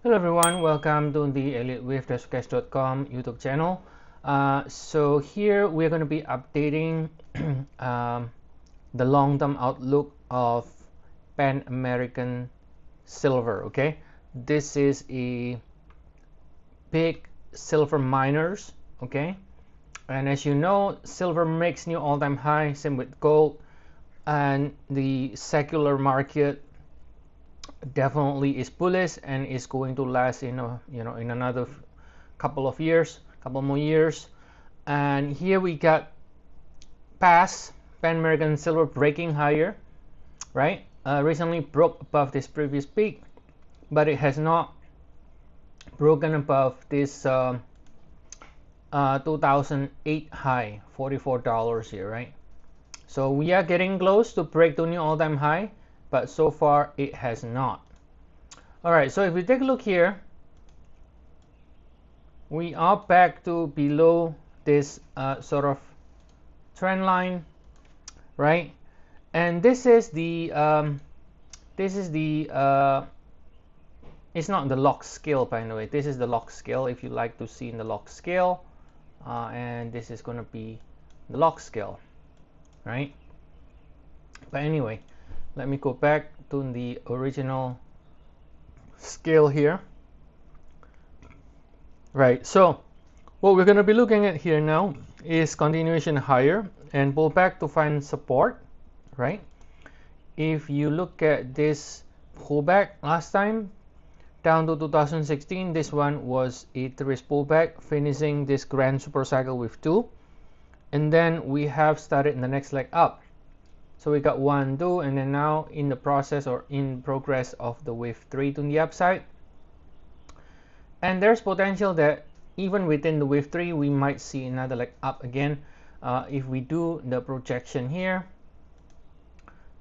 Hello everyone, welcome to the Elliottwave.com YouTube channel. So here we're going to be updating the long-term outlook of Pan American silver. Okay, this is a big silver miners. Okay, and as you know, silver makes new all-time high. Same with gold, and the secular market definitely is bullish and is going to last in in another couple more years. And here we got PAAS, Pan American Silver, breaking higher, right? Recently broke above this previous peak, but it has not broken above this 2008 high, $44 here, right? So we are getting close to break the new all-time high, but so far it has not. All right, so if we take a look here, we are back to below this sort of trend line, right? And this is the it's not the log scale, by the way. This is the log scale if you like to see in the log scale, and this is going to be the log scale, right? But anyway, let me go back to the original scale here. Right, so what we're going to be looking at here now is continuation higher and pullback to find support, right? If you look at this pullback last time down to 2016, this one was a three pullback, finishing this grand super cycle with 2, and then we have started in the next leg up. So we got 1, 2, and then now in the process or in progress of the wave 3 to the upside. And there's potential that even within the wave 3 we might see another leg up again. If we do the projection here,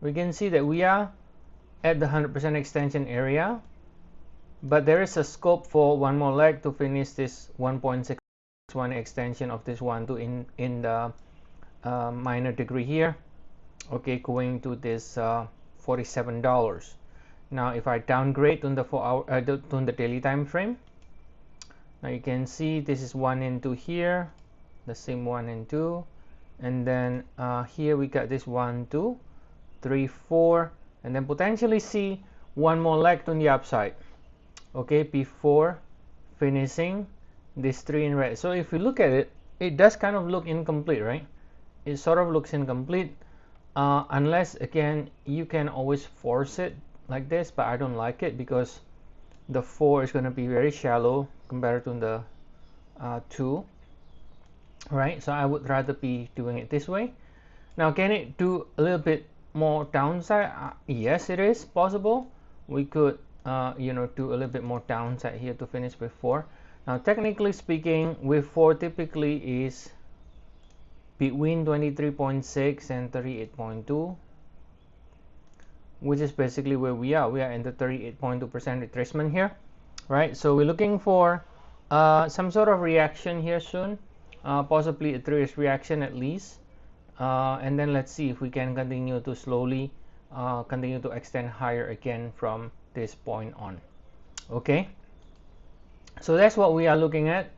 we can see that we are at the 100% extension area, but there is a scope for one more leg to finish this 1.61 extension of this 1, 2 in the minor degree here. Okay, going to this $47. Now if I downgrade on the 4 hour on the daily time frame, now you can see this is 1 and 2 here, the same 1 and 2, and then here we got this 1, 2, 3, 4, and then potentially see one more leg on the upside, okay, before finishing this 3 in red. So if you look at it, it does kind of look incomplete, right? It sort of looks incomplete, unless again you can always force it like this, but I don't like it because the 4 is going to be very shallow compared to the 2, right? So I would rather be doing it this way. Now can it do a little bit more downside? Yes, it is possible. We could do a little bit more downside here to finish with 4. Now technically speaking, with 4 typically is between 23.6 and 38.2, which is basically where we are. We are in the 38.2% retracement here, right? So we're looking for some sort of reaction here soon, possibly a 3-ish reaction at least, and then let's see if we can continue to slowly continue to extend higher again from this point on. Okay, so that's what we are looking at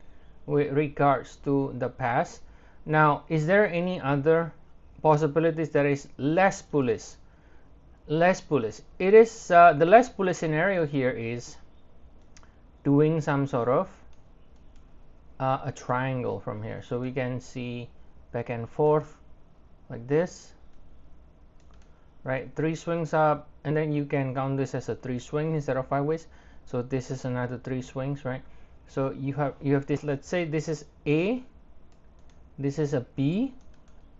with regards to the PAAS. Now, is there any other possibilities that is less bullish? Less bullish. It is the less bullish scenario here is doing some sort of a triangle from here. So we can see back and forth like this, right? 3 swings up, and then you can count this as a 3 swing instead of 5 ways. So this is another 3 swings, right? So you have this. Let's say this is A, this is a B,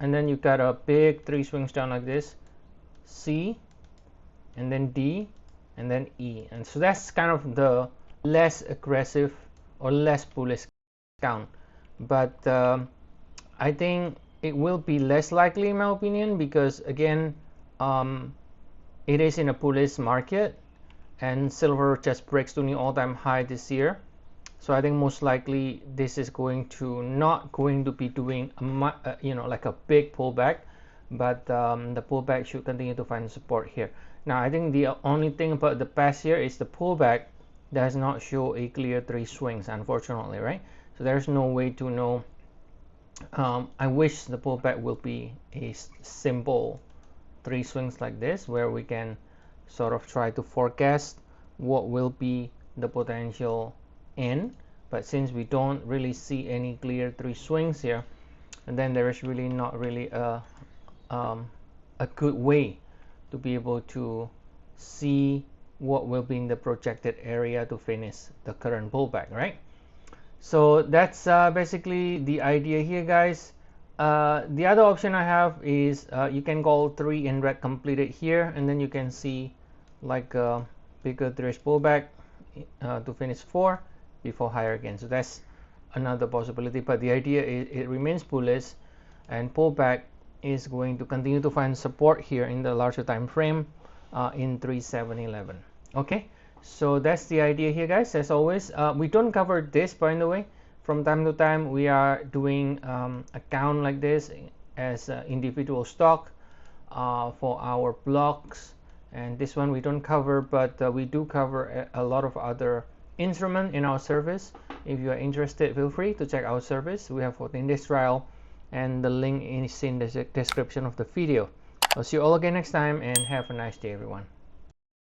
and then you got a big 3 swings down like this, C, and then D, and then E. And so that's kind of the less aggressive or less bullish count. But I think it will be less likely in my opinion, because again it is in a bullish market and silver just breaks to new all-time high this year. So I think most likely this is not going to be doing like a big pullback, but the pullback should continue to find support here. Now I think the only thing about the past year is the pullback does not show a clear 3 swings, unfortunately, right? So there's no way to know. I wish the pullback will be a simple 3 swings like this, where we can sort of try to forecast what will be the potential end. But since we don't really see any clear 3 swings here, and then there is really not really a good way to be able to see what will be in the projected area to finish the current pullback, right? So that's basically the idea here, guys. The other option I have is you can call 3 in red completed here, and then you can see like a bigger 3ish pullback to finish 4 before higher again. So that's another possibility, but the idea is it remains bullish, and pullback is going to continue to find support here in the larger time frame in 3.711. Okay, so that's the idea here, guys. As always, we don't cover this, by the way. From time to time we are doing account like this as individual stock for our blocks, and this one we don't cover, but we do cover a lot of other instruments in our service. If you are interested, feel free to check our service. We have 14 days trial, and the link is in the description of the video. I'll see you all again next time, and have a nice day, everyone.